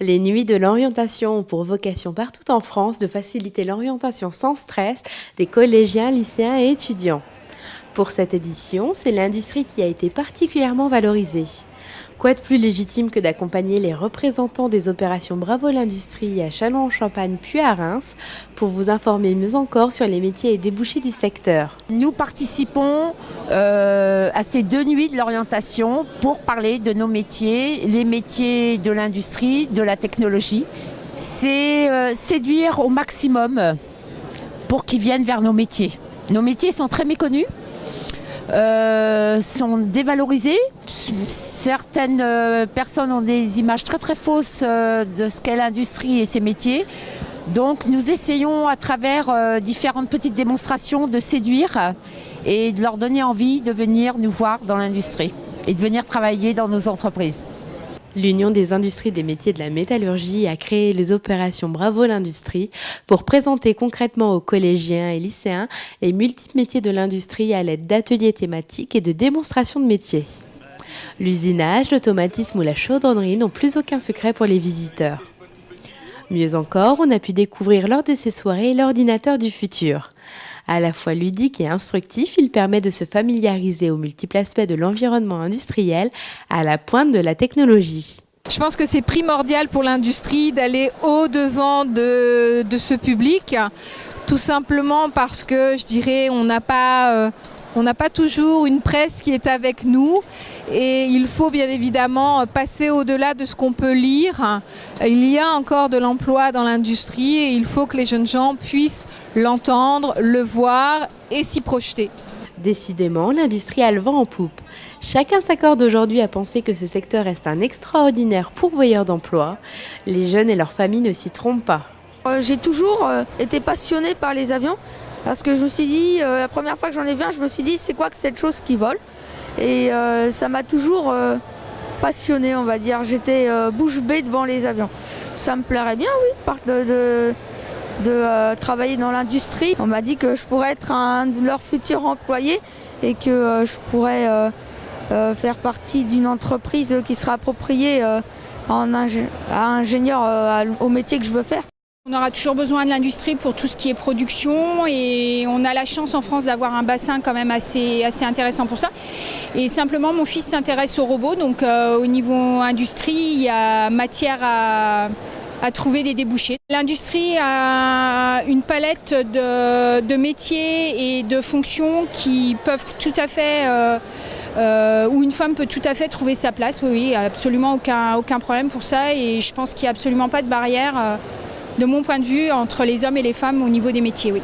Les nuits de l'orientation ont pour vocation partout en France de faciliter l'orientation sans stress des collégiens, lycéens et étudiants. Pour cette édition, c'est l'industrie qui a été particulièrement valorisée. Quoi de plus légitime que d'accompagner les représentants des opérations Bravo l'Industrie à Châlons-en-Champagne puis à Reims pour vous informer mieux encore sur les métiers et débouchés du secteur. Nous participons à ces 2 nuits de l'orientation pour parler de nos métiers, les métiers de l'industrie, de la technologie. C'est séduire au maximum pour qu'ils viennent vers nos métiers. Nos métiers sont très méconnus. Sont dévalorisés. Certaines personnes ont des images très très fausses de ce qu'est l'industrie et ses métiers. Donc nous essayons à travers différentes petites démonstrations de séduire et de leur donner envie de venir nous voir dans l'industrie et de venir travailler dans nos entreprises. L'Union des industries des métiers de la métallurgie a créé les opérations Bravo l'Industrie pour présenter concrètement aux collégiens et lycéens les multiples métiers de l'industrie à l'aide d'ateliers thématiques et de démonstrations de métiers. L'usinage, l'automatisme ou la chaudronnerie n'ont plus aucun secret pour les visiteurs. Mieux encore, on a pu découvrir lors de ces soirées l'ordinateur du futur. À la fois ludique et instructif, il permet de se familiariser aux multiples aspects de l'environnement industriel à la pointe de la technologie. Je pense que c'est primordial pour l'industrie d'aller au-devant de ce public, tout simplement parce que, je dirais, on n'a pas toujours une presse qui est avec nous et il faut bien évidemment passer au-delà de ce qu'on peut lire. Il y a encore de l'emploi dans l'industrie et il faut que les jeunes gens puissent l'entendre, le voir et s'y projeter. Décidément, l'industrie a le vent en poupe. Chacun s'accorde aujourd'hui à penser que ce secteur reste un extraordinaire pourvoyeur d'emplois. Les jeunes et leurs familles ne s'y trompent pas. J'ai toujours été passionnée par les avions parce que je me suis dit, la première fois que j'en ai vu un, je me suis dit c'est quoi que cette chose qui vole. Et ça m'a toujours passionnée, on va dire. J'étais bouche bée devant les avions. Ça me plairait bien, oui, de travailler dans l'industrie. On m'a dit que je pourrais être un de leurs futurs employés et que je pourrais faire partie d'une entreprise qui sera appropriée à ingénieur au métier que je veux faire. On aura toujours besoin de l'industrie pour tout ce qui est production et on a la chance en France d'avoir un bassin quand même assez intéressant pour ça. Et simplement, mon fils s'intéresse aux robots, donc au niveau industrie, il y a matière à trouver des débouchés. L'industrie a une palette de métiers et de fonctions qui peuvent tout à fait, où une femme peut tout à fait trouver sa place. Oui, absolument aucun problème pour ça et je pense qu'il n'y a absolument pas de barrière de mon point de vue entre les hommes et les femmes au niveau des métiers. Oui.